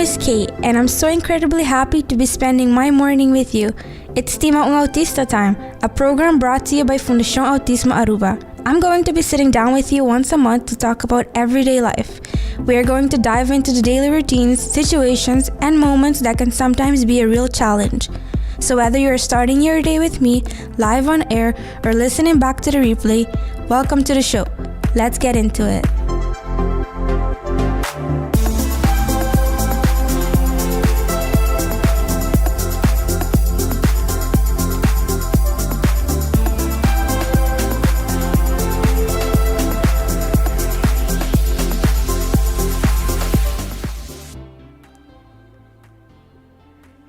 is Kate, and I'm so incredibly happy to be spending my morning with you. It's Stima, Autista time, a program brought to you by Fundación Autismo Aruba. I'm going to be sitting down with you once a month to talk about everyday life. We are going to dive into the daily routines, situations, and moments that can sometimes be a real challenge. So whether you're starting your day with me, live on air, or listening back to the replay, welcome to the show. Let's get into it.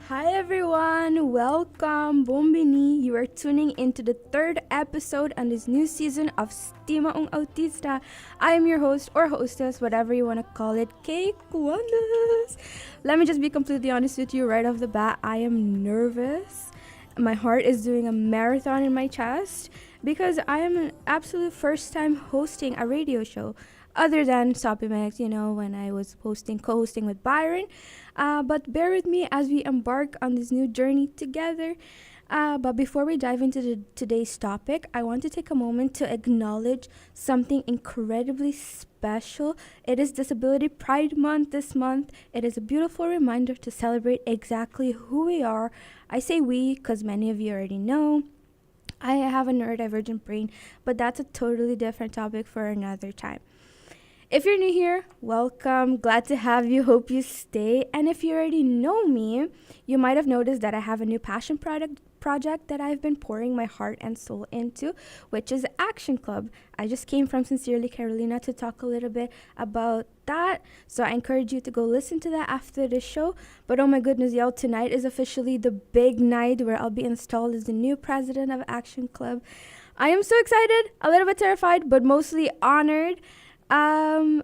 Hi everyone, welcome, Bombini. You are tuning into the third episode on this new season of Stima Autista. I am your host or hostess, whatever you want to call it, Kay Kwandas. Let me just be completely honest with you right off the bat. I am nervous. My heart is doing a marathon in my chest because I am an absolute first time hosting a radio show. Other than Sopimex, when I was co-hosting with Byron. But bear with me as we embark on this new journey together. But before we dive into today's topic, I want to take a moment to acknowledge something incredibly special. It is Disability Pride Month this month. It is a beautiful reminder to celebrate exactly who we are. I say we because many of you already know. I have a neurodivergent brain, but that's a totally different topic for another time. If you're new here, welcome. Glad to have you. Hope you stay. And if you already know me, you might have noticed that I have a new passion project that I've been pouring my heart and soul into, which is Action Club. I just came from Sincerely Carolina to talk a little bit about that. So I encourage you to go listen to that after the show. But oh my goodness, y'all, tonight is officially the big night where I'll be installed as the new president of Action Club. I am so excited, a little bit terrified, but mostly honored.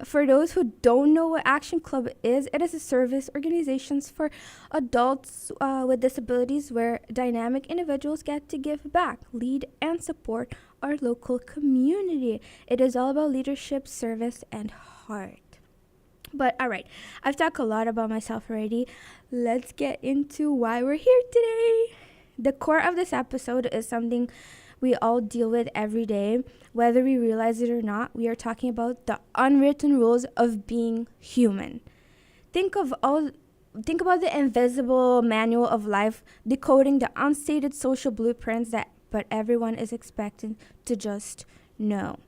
For those who don't know what Action Club is, it is a service organization for adults with disabilities where dynamic individuals get to give back, lead, and support our local community. It is all about leadership, service, and heart. But all right, I've talked a lot about myself already. Let's get into why we're here today. The core of this episode is something we all deal with every day, whether we realize it or not. We are talking about the unwritten rules of being human. Think about the invisible manual of life, decoding the unstated social blueprints but everyone is expected to just know.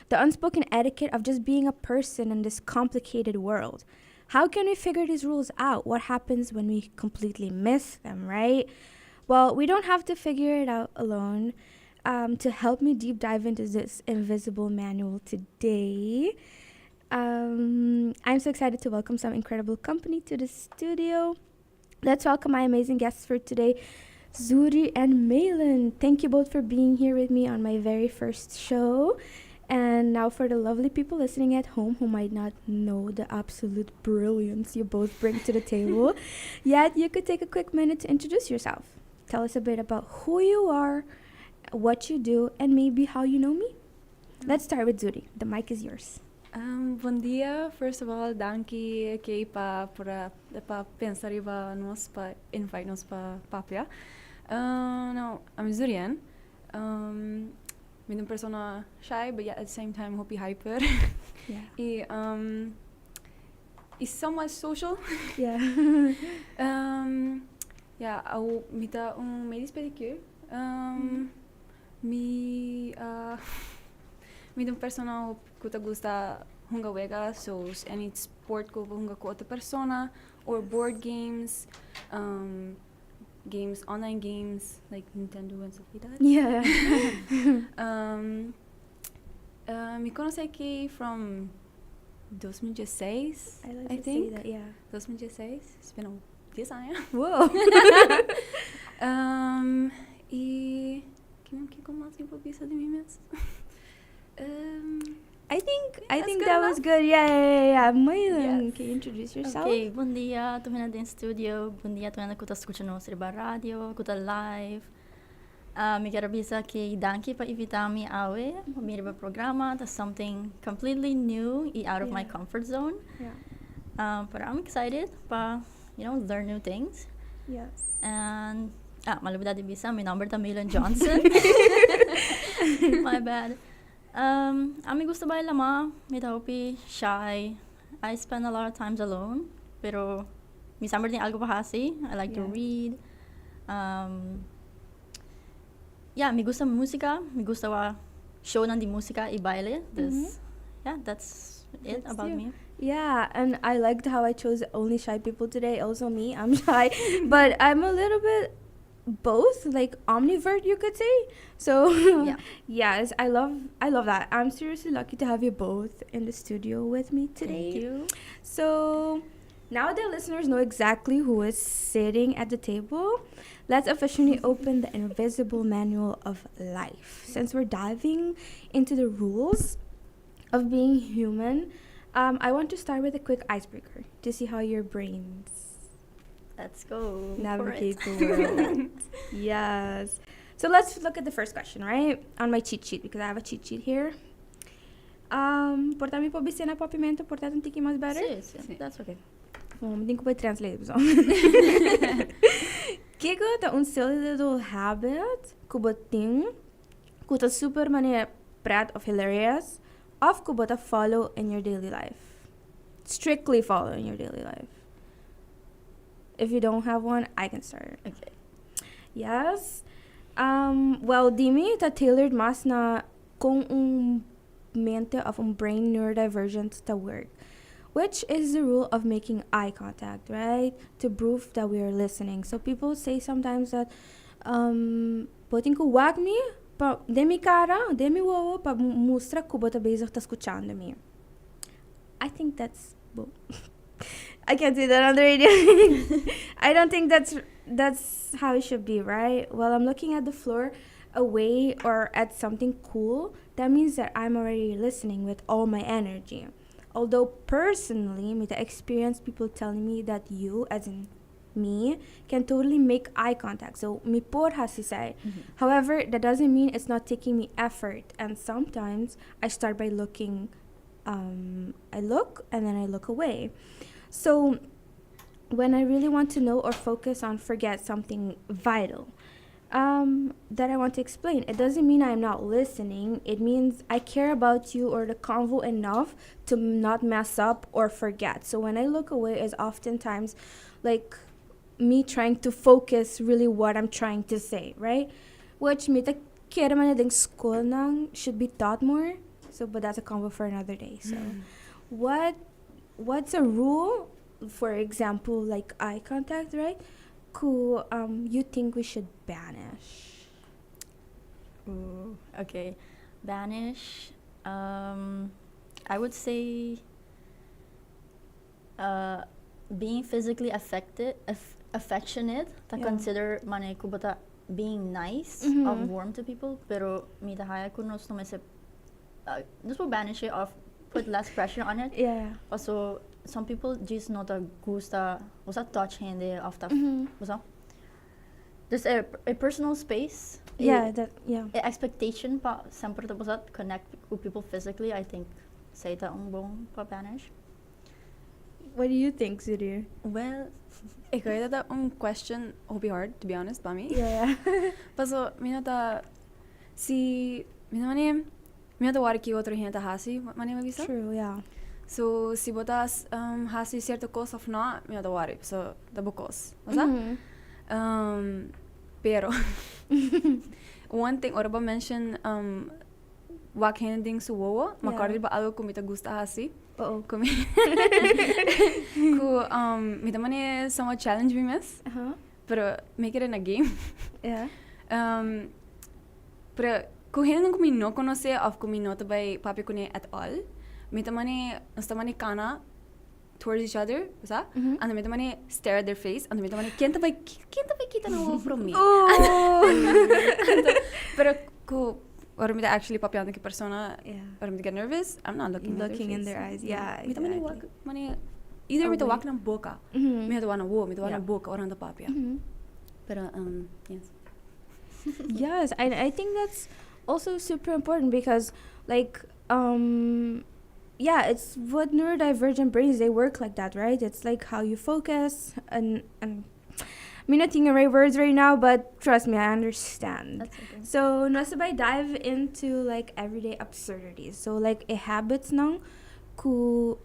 The unspoken etiquette of just being a person in this complicated world. How can we figure these rules out? What happens when we completely miss them, right? Well, we don't have to figure it out alone. To help me deep dive into this invisible manual today, I'm so excited to welcome some incredible company to the studio. Let's welcome my amazing guests for today, Zurienne and Maylan. Thank you both for being here with me on my very first show. And now for the lovely people listening at home who might not know the absolute brilliance you both bring to the table, yet you could take a quick minute to introduce yourself. Tell us a bit about who you are, what you do, and maybe how you know me. Let's start with Zuri. The mic is yours. Bom dia. First of all, danke Kay pa pensar iba nos pa invite nos pa papia. Now I'm Zurienne. I'm a persona shy, but yet at the same time hope hyper. Yeah. Is somewhat social. Yeah. Yeah. Au mita medis pedicure. Mi persona que te gusta hunga wega, so any sport ko hunga ko outra persona or board games, online games like Nintendo and stuff like that. Yeah. Me conoce que from 2016, I think. Say that, yeah. 2016. It's been 10 años. Whoa. Y ¿qué más que puedo pensar de mí mismo? I think that was good. Yeah. Maylan, Yes. can you introduce yourself? Ok, bom dia, estou vindo em studio. Bom dia, estou vindo que escutando Sriba Radio, que live. Me quero dizer que danke para invitar-me a meu programa. That's something completely new and out of my comfort zone. Yeah. But I'm excited pa, learn new things. Yes. And, malubad di bisa, may number ta Maylan Johnson. My bad. Ami gusto ba lama, may taupi, shy. I spend a lot of times alone. Pero, may summer din algo pahasi. I like to read. Me gusta musika. Me gusta wa show ng di musika, i-baile. That's it about you. me. Yeah, and I liked how I chose only shy people today. Also me, I'm shy, but I'm a little bit both, like omnivert, you could say. So yes, I love that. I'm seriously lucky to have you both in the studio with me today. Thank you. So now that listeners know exactly who is sitting at the table, let's officially open the invisible manual of life. Since we're diving into the rules of being human, I want to start with a quick icebreaker to see how your brains Let's go. navigate the world. Yes. So let's look at the first question, right? On my cheat sheet, because I have a cheat sheet here. Porta mi po bisena po pimento, porta un tiki mas better? Sí. That's okay. Din ko pa translate so. Kiko ta un silly little habit kuboting kuta super mania prat of hilarious of kubota follow in your daily life. Strictly follow in your daily life. If you don't have one, I can start. Okay. Yes. Well, dimi ta tailored mas na kung mente of brain neurodivergent ta work, which is the rule of making eye contact, right? To prove that we are listening. So people say sometimes that pwedeng ko wag mi pa demi cara, demi wawa pa mustra ko bota bezig ta escuchando mi. I think that's I can't say that on the radio. I don't think that's how it should be, right? While I'm looking at the floor away or at something cool, that means that I'm already listening with all my energy. Although personally, I experience people telling me that you, as in me, can totally make eye contact. So, mi por hasisay. However, that doesn't mean it's not taking me effort. And sometimes I start by looking, I look and then I look away. So, when I really want to know or focus on forget something vital, that I want to explain, it doesn't mean I'm not listening. It means I care about you or the convo enough to not mess up or forget. So when I look away, is oftentimes like me trying to focus really what I'm trying to say, right? Which me ta kera man na school nang should be taught more. So, but that's a convo for another day. So, what's a rule, for example, like eye contact, right? Who you think we should banish? Ooh, okay. Banish. I would say being physically affectionate. Ta consider mane kubata being nice or warm to people. Pero mi tahaya kunos no mese. This will banish it or put less pressure on it. Yeah. Also, some people just not gusta touch hindi after there's a personal space. Expectation pa sempre ta connect with people physically. I think say ta ang bong pa banish. What do you think, Zurienne? Well, ik weet dat een question will be hard, to be honest, by me. Yeah. Paso, minata si minata wari ki otro gente hasi, mani mabisa? True, yeah. So, si botas hasi cierto cosa of na, minata wari. So, the bukos. Wasa? Pero, one thing, or ba mention wak handing su wowo, makardi ba algo kumita gusta hasi? Oo. Ku mita mani somewhat challenge me miss. Pero make it in a game. Yeah. Pero kung hindi ko no conoce of kung no tabay papi ko ni at all, mita mani kana towards each other, basta? And mita mani stare at their face, and mita mani kenta bay kita na wo from me. Pero ko or mita actually papiando ki persona, or mita get nervous, I'm not looking in their eyes. Yeah. Mita mani wag mani either mita wag ng boka, mita wana wo, mita wana boka orang da papia. Pero yes. Yes, I think that's also super important because like yeah, it's what neurodivergent brains, they work like that, right? It's like how you focus and I'm not thinking the right words right now, but trust me, I understand. That's okay. So, nasabay dive into like everyday absurdities. So, like habits nang como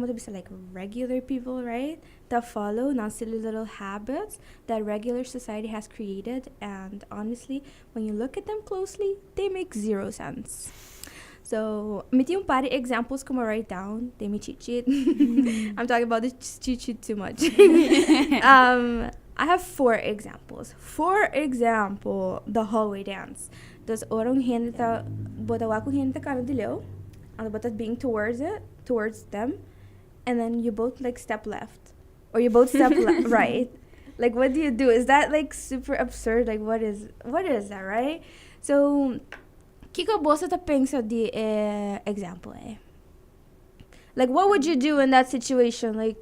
to be like regular people, right? That follow non silly little habits that regular society has created, and honestly, when you look at them closely, they make zero sense. So, miti yung pari examples ko write down. They may cheat sheet. I'm talking about the cheat sheet too much. I have 4 examples. For example, the hallway dance. There's orang hinta, bota wako hinta karo dilew. Ano bota being towards them, and then you both like step left, or you both step right. Like, what do you do? Is that like super absurd? Like, what is that, right? So, Kiko bosa ta pensa di example Like, what would you do in that situation? Like,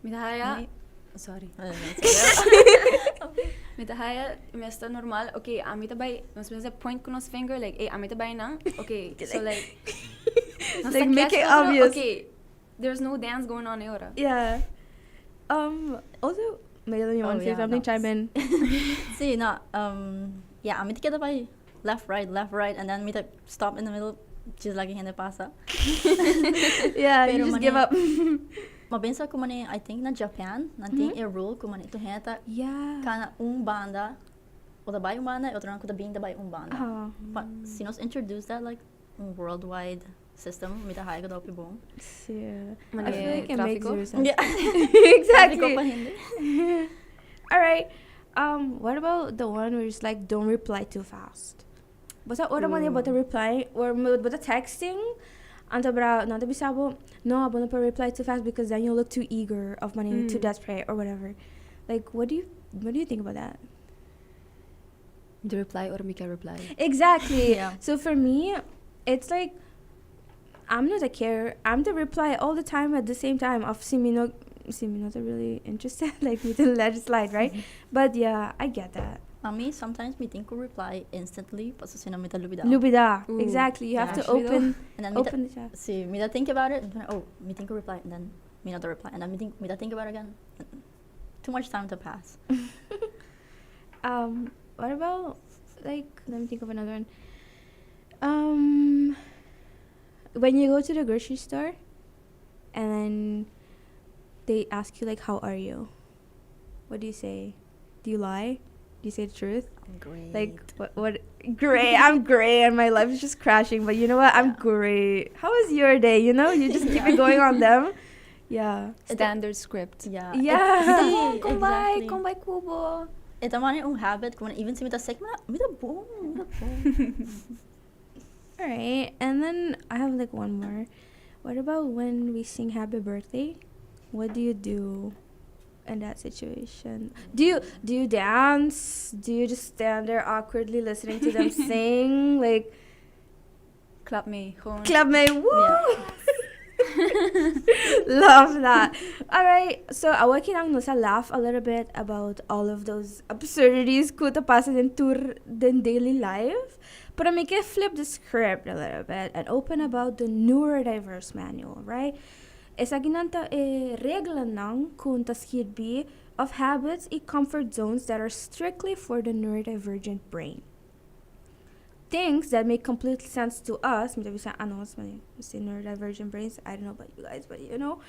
Midahaya, sorry. Midahaya, mesta normal. Okay, amita bay, mas point ko nos finger like, amita bay nang. Okay, so like, like make it obvious. Okay, there's no dance going on ahora. Yeah. Also, Maylan, you want to say something? Chime in. See, no, yeah, amit kita by left, right, and then me stop in the middle, just like hindi pasa. Yeah, you just give up. Mabinsa ko man I think na Japan, nanting rule ko man ito henta. Yeah. Kana banda, o dabay banda, o tarang ko tabing dabay banda. But sinos introduce that like worldwide system, mitahay ko daw pibong. Yeah. Mani I feel like it makes traffico? zero sense. Yeah. Exactly. Traffico pa hindi. All right. What about the one where it's like, don't reply too fast? Basta ora man about the reply or about the texting. Anta bra nanta bisabo no abo na pa reply too fast because then you look too eager of money, too desperate or whatever. Like, what do you think about that? The reply or make a reply. Exactly. Yeah. So for me, it's like I'm not a care. I'm the reply all the time at the same time of see me not really interested, like me to let it slide, right? But yeah, I get that. Me sometimes me think ko reply instantly, paso sinamita lubida. Lubida. Ooh. Exactly. You have to Actually, open And then the chat. see me that think about it. Oh, me think ko reply, and then me not reply, and then me that think about it again. Too much time to pass. What about like? Let me think of another one. When you go to the grocery store, and then they ask you like, "How are you?" What do you say? Do you lie? Do you say the truth? I'm great. Like, what? Great. I'm great, and my life is just crashing. But you know what? I'm great. How was your day? You know, you just keep it going on them. Yeah. Standard script. Yeah. Yeah. Exactly. Kumbay kubo. Ito man yung habit ko, even si mita sick, mita boom. All right, and then I have like one more. What about when we sing happy birthday? What do you do in that situation? Do you dance? Do you just stand there awkwardly listening to them sing? Like, Clap me. Gewoon. club me, woo! Yeah. Love that. All right, so awa kinang nusa laugh a little bit about all of those absurdities kuta pasan in tour than daily life. But I make it flip the script a little bit and open about the neurodiverse manual, right? Isa ginanta regla nang kung taskid of habits and comfort zones that are strictly for the neurodivergent brain. Things that make complete sense to us, neurodivergent brains, I don't know about you guys, but you know.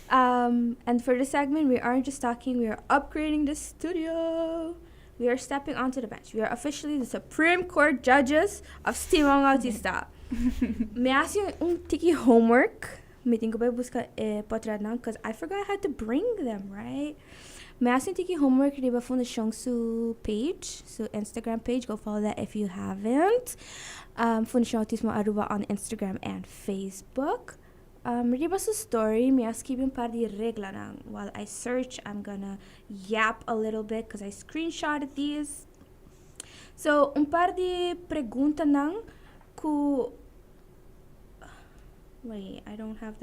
And for this segment, we aren't just talking, we are upgrading the studio. We are stepping onto the bench. We are officially the Supreme Court judges of Stima Autista. May I ask you tiki homework? Meeting ko ba buska potrad na because I forgot I had to bring them, right? May I ask you tiki homework riba from the Shongsu page, so Instagram page. Go follow that if you haven't. Fundasyon Autismo Aruba on Instagram and Facebook. Riba sa story, may ask yung par di regla nang. While I search, I'm gonna yap a little bit because I screenshotted these. So, par di pregunta nang ku. Wait, I don't have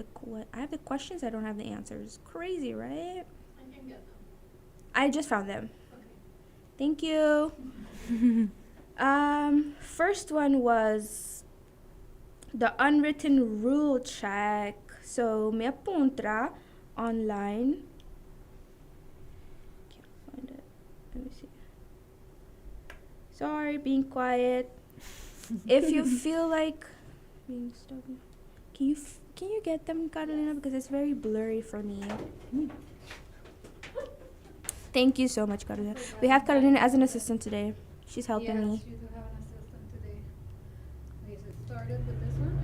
I have the questions, I don't have the answers. Crazy, right? I can get them. I just found them. Okay. Thank you. First one was, the unwritten rule check. So, may apuntra online. Can't find it. Let me see. Sorry, being quiet. If you feel like being stubborn, can you get them, Carolina? Because it's very blurry for me. Thank you so much, Carolina. We have Carolina as an assistant today. She's helping me. Yes, you do have an assistant today. Okay, so it started with this one.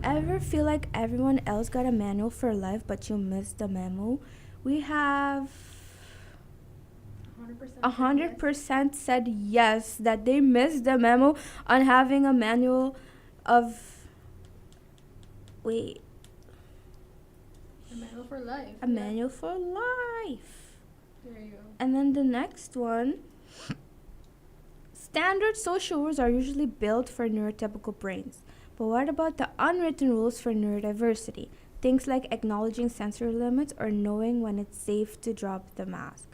Ever feel like everyone else got a manual for life, but you missed the memo? We have 100%. 100% said yes, that they missed the memo on having a manual of. Wait, A manual for life. a manual for life. There you go. And then the next one. Standard social rules are usually built for neurotypical brains. But what about the unwritten rules for neurodiversity? Things like acknowledging sensory limits or knowing when it's safe to drop the mask.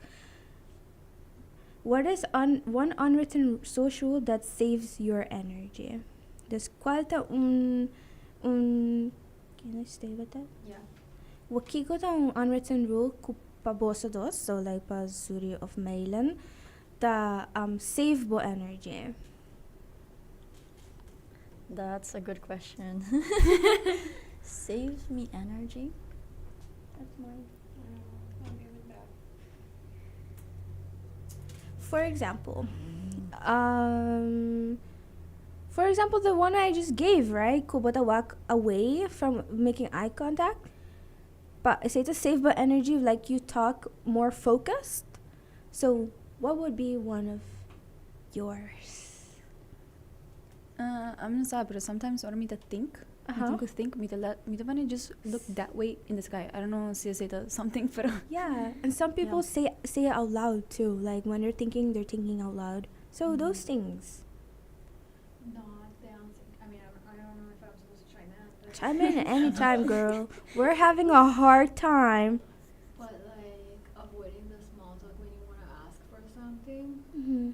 What is one unwritten social rule that saves your energy? Dus qual ta un can I stay with that? Yeah. Wakiko ta un unwritten rule ku pa bosa dos, so like pa Zurienne of Maylan, ta save bo energy. That's a good question. Saves me energy? That's mine. I'm good with that. For example, the one I just gave, right? Kubota walk away from making eye contact. But I say to save but energy, like you talk more focused. So, what would be one of yours? I'm not sad, but sometimes when I think, me to wanna just look that way in the sky. I don't know, say something, but Yeah, and some people say it out loud too. Like when they're thinking out loud. So those things. Not dancing. I mean, I don't know if I'm supposed to chime in. But Chime in anytime, girl. We're having a hard time. But like avoiding the small talk when you want to ask for something, Mm-hmm.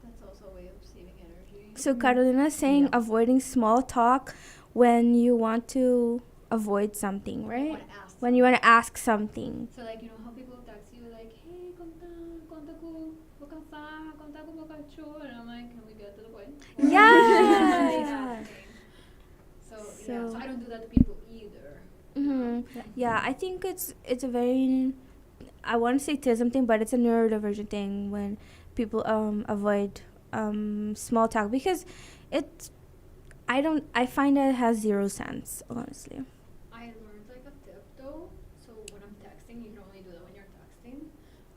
that's also a way of saving energy. So Carolina's saying Yeah. avoiding small talk when you want to avoid something, When you right? wanna ask When you want to ask something. So like, you know how people text you like, hey, conta ko, vou cansar, conta ko vou cachorro, and I'm like, can we get to the point? Or Yeah. say that thing. So yeah, so So- I don't do that to people either. Mm-hmm. Yeah, I think it's a very, I want to say autism thing, but it's a neurodivergent thing when people avoid small talk because I find that it has zero sense, honestly. I learned like a tip though. So when I'm texting, you can only do that when you're texting.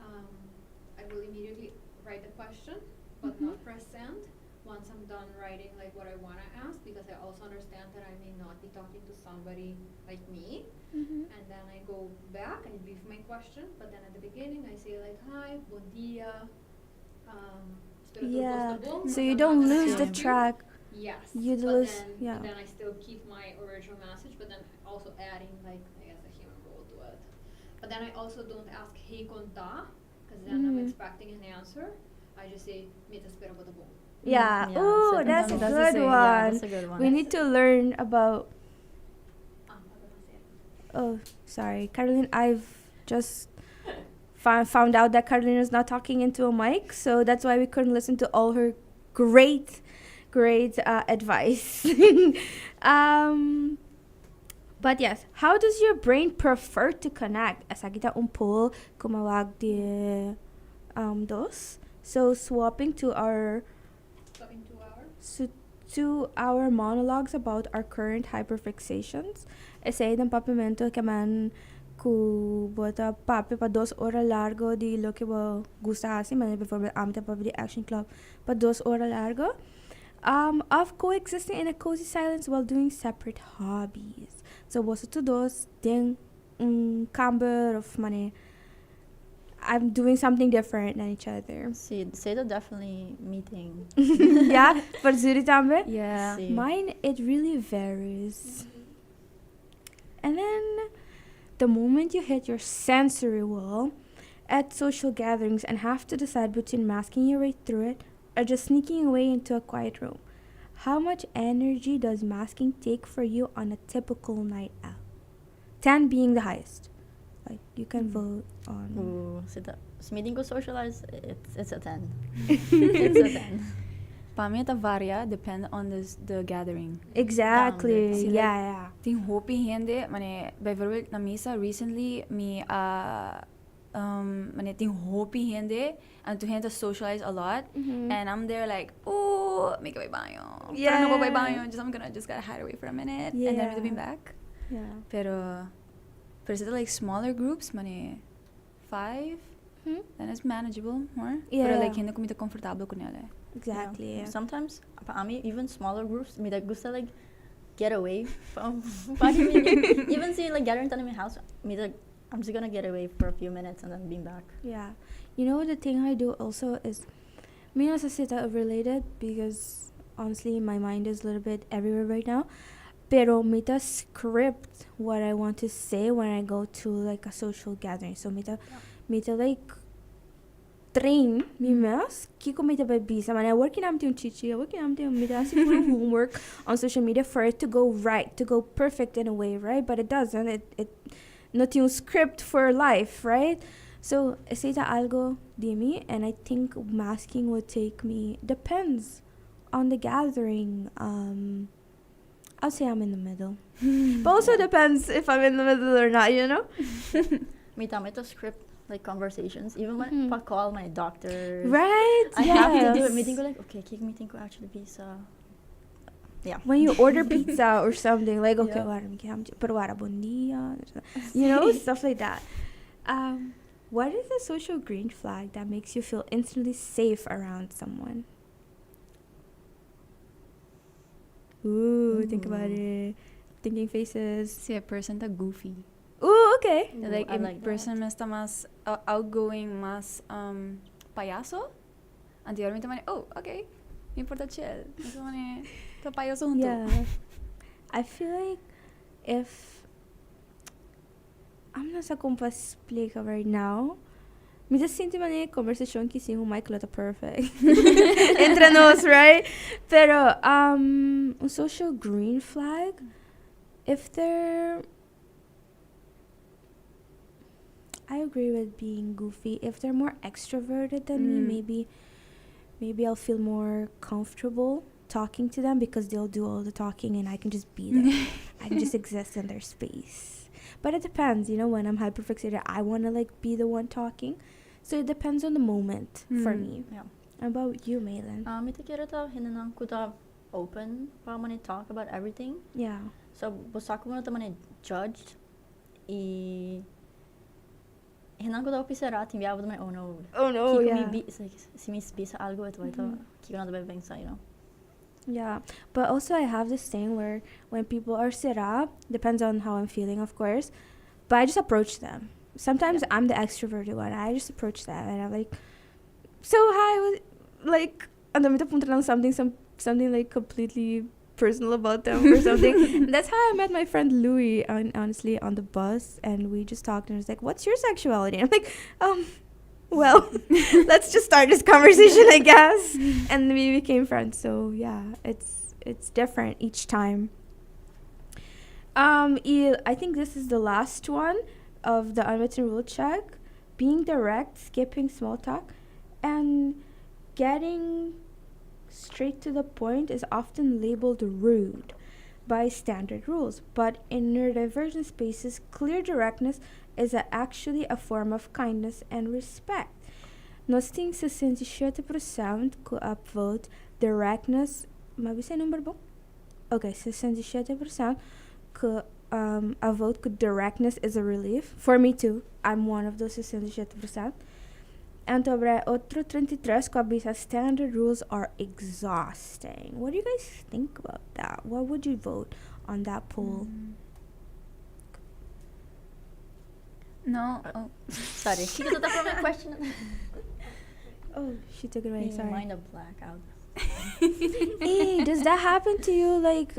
I will immediately write the question, but not press send. Once I'm done writing like what I want to ask, because I also understand that I may not be talking to somebody like me. Mm-hmm. And then I go back and leave my question, but then at the beginning I say like, hi, bon dia, espero que Yeah. el bom, So I'm you not don't gonna lose the help you. track. Yes. You but lose- then, yeah. But then I still keep my original message, but then also adding like, I guess, a human role to it. But then I also don't ask hey conta, because then I'm Mhm. expecting an answer. I just say me te espero bota bom. Yeah. Yeah, Ooh, so that's a that's good the one. same. Yeah, that's a good one. We need to learn about. That's it. Oh, sorry, Caroline. I've just found out that Caroline is not talking into a mic, so that's why we couldn't listen to all her great advice. But yes, how does your brain prefer to connect? Asa kita poll kumawag di dos. So swapping to our Talking 2 hours. So, to our monologues about our current hyperfixations, essay ng papimento que man ku bota papi pa 2 horas largo di lo que bo gusta hasi man before amta pa the action club pa 2 horas largo of coexisting in a cozy silence while doing separate hobbies. So bosa to dos ding camber of money. I'm doing something different than each other. See, definitely meeting. Yeah, for Zuri tambe. yeah. See. Mine, it really varies. And then the moment you hit your sensory wall at social gatherings and have to decide between masking your way through it or just sneaking away into a quiet room, How much energy does masking take for you on a typical night out? 10 being the highest. Like, you can vote on... Ooh, sa meeting ko socialize, it's a 10. It's a 10. Para ita varia depend on the gathering. Exactly. See, Yeah. Ting hopi hindi mane bijvoorbeeld na misa recently mane ting hopi hindi and to henta socialize a lot and I'm there like oh make a banyo. Yeah. Pero no go banyo. I'm gonna just gotta hide away for a minute and then Yeah. we'll be back. Yeah. Pero sa like smaller groups mane 5 then it's manageable more. Yeah. Pero like hindi ko mita comfortable kunyale. Exactly. Yeah. Sometimes, even smaller groups, me that gusta like get away from. Even see like gathering time in my house, I'm just gonna get away for a few minutes and then being back. Yeah. You know, the thing I do also is, me as a sita related, because honestly my mind is a little bit everywhere right now. Pero mita script what I want to say when I go to like a social gathering. So mita like train me mas kiko mita by bisa man I working am yung chichi working am yung mita si puro homework on social media for it to go right, to go perfect in a way, right? But it doesn't. It not yung script for life, right? So sita algo di me, and I think masking would take me, depends on the gathering. I'll say I'm in the middle. But also depends if I'm in the middle or not, you know? Me to script like conversations, even when I call my doctor. Right? I have to do it. Meeting ko like, okay, kik meeting ko actually visa. Yeah. When you order pizza or something, like, okay, Yeah. pero wala bon dia, you know, stuff like that. What is a social green flag that makes you feel instantly safe around someone? Ooh, think about it. Thinking faces. Si a person ta goofy. Ooh, okay. Ooh, Like I in like person mas ta mas outgoing, mas payaso. And the other man, oh, okay. Hindi importa chill. Mas man ta payaso junto. Yeah. I feel like if I'm nasa kumpas play ka right now, me just sinti man yung conversation kisi yung mic lata perfect. Entre nos, right? Pero, a social green flag, if they're, I agree with being goofy. If they're more extroverted than me, maybe I'll feel more comfortable talking to them because they'll do all the talking and I can just be there. I can just exist in their space. But it depends, you know, when I'm hyperfixated, I want to like be the one talking. So it depends on the moment for me. Yeah. How about you, Maylan? Ito kira ta hinanang ko ta open para man talk about everything. Yeah. So busa ko mo ta man judged. Hinang ko ta opisera at hindi abot man oh no. Oh no, yeah. Si mis bisa algo ito kiko na ta bebengsa, you know. Yeah, but also I have this thing where when people are sit up, depends on how I'm feeling, of course, but I just approach them. Sometimes I'm the extroverted one. I just approach them and I'm like, so hi, like, and then punta lang something like completely personal about them or something. That's how I met my friend Louis, honestly, on the bus, and we just talked and was like, what's your sexuality? And I'm like, well, let's just start this conversation, I guess. And we became friends. So yeah, it's different each time. I think this is the last one of the unwritten rule check. Being direct, skipping small talk, and getting straight to the point is often labeled rude by standard rules. But in neurodivergent spaces, clear directness is actually a form of kindness and respect. Nós temos 67% que upvote directness. Mabisa yung number ba? Okay, 67% que upvote que directness is a relief. For me too. I'm one of those 67%. And sobre otro 33 que abisa standard rules are exhausting. What do you guys think about that? What would you vote on that poll? No. Oh. Sorry. She got that from my question. Oh, she took it away. Sorry. Mind a blackout. Hey, does that happen to you? Like,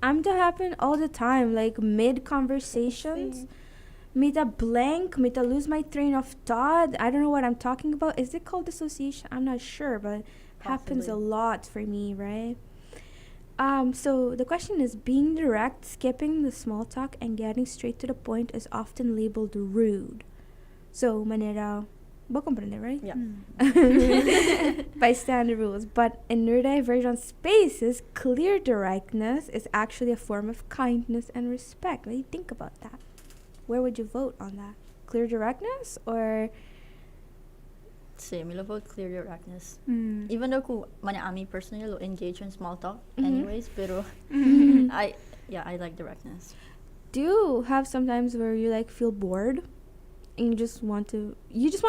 I'm to happen all the time. Like mid conversations, me to blank, me to lose my train of thought. I don't know what I'm talking about. Is it called dissociation? I'm not sure, but it happens a lot for me, right? So the question is, being direct, skipping the small talk, and getting straight to the point is often labeled rude. So, manera, ba comprende, right? Yeah. By standard rules. But in neurodivergent spaces, clear directness is actually a form of kindness and respect. What do you think about that? Where would you vote on that? Clear directness or... Same, I vote clear directness. Mm. Even though kung ami personally lo engage in small talk Mhm. anyways, pero I like directness. Do you have sometimes where you like feel bored and you just want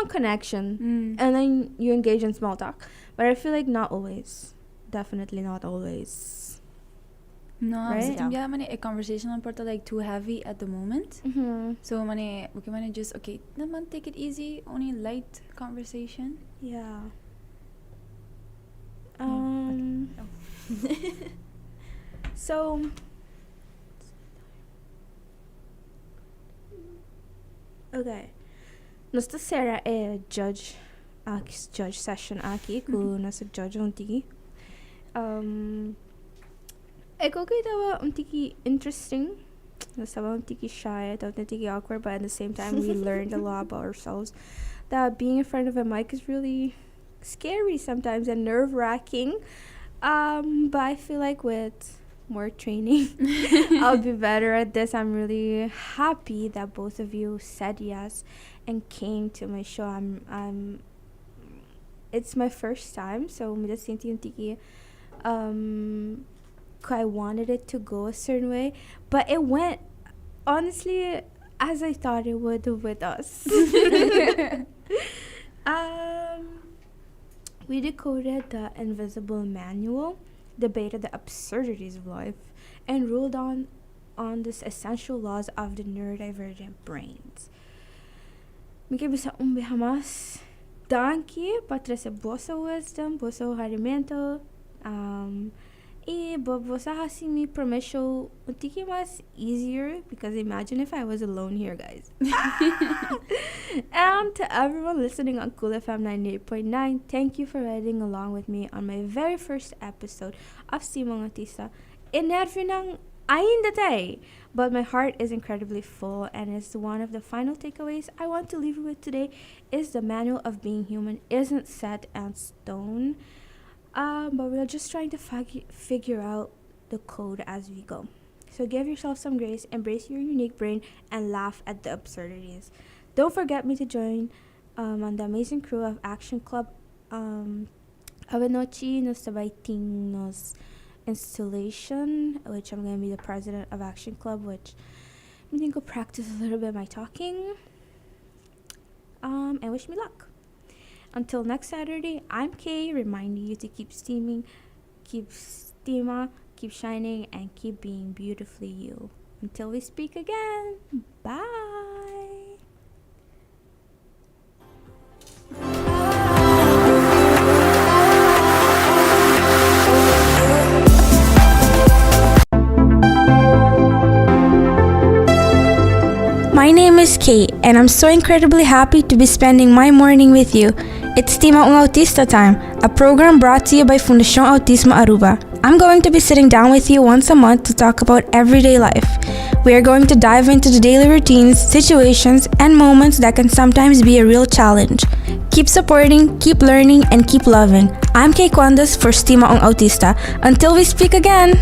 connection Mm. and then you engage in small talk? But I feel like not always. Definitely not always. No, Right? yeah, mane a conversation on porta like too heavy at the moment. Mm-hmm. So mane just okay, naman take it easy, only light conversation. Yeah. So okay. Nasta Sarah judge session aki ku nasa judge unti. Eko kay dawa unti interesting. Nasa ba unti shy, unti awkward, but at the same time we learned a lot about ourselves. That being in front of a mic is really scary sometimes and nerve-wracking. But I feel like with more training, I'll be better at this. I'm really happy that both of you said yes and came to my show. It's my first time, so I wanted it to go a certain way, but it went honestly as I thought it would with us. We decoded the invisible manual, debated the absurdities of life, and ruled on this essential laws of the neurodivergent brains. Mika bisa umbihamas danki patra sa bosa wisdom, bosa harimento, bosa hasimi promisho untiki mas easier because imagine if I was alone here, guys. And to everyone listening on Cool FM 98.9, thank you for riding along with me on my very first episode of Stima ung Autista. Inervyo ng ayin datay, but my heart is incredibly full, and it's one of the final takeaways I want to leave you with today is the manual of being human isn't set in stone, but we're just trying to figure out the code as we go. So give yourself some grace, embrace your unique brain, and laugh at the absurdities. Don't forget me to join on the amazing crew of Action Club Avenochi nos sabaiting nos installation, which I'm going to be the president of Action Club, which I'm going to go practice a little bit of my talking. And wish me luck. Until next Saturday, I'm Kay, reminding you to keep steaming, keep Stima, keep shining, and keep being beautifully you. Until we speak again, bye! My name is Kate, and I'm so incredibly happy to be spending my morning with you. It's Stima ung Autista time, a program brought to you by Fundación Autismo Aruba. I'm going to be sitting down with you once a month to talk about everyday life. We are going to dive into the daily routines, situations, and moments that can sometimes be a real challenge. Keep supporting, keep learning, and keep loving. I'm Kay Kwandas for Stima ung Autista. Until we speak again!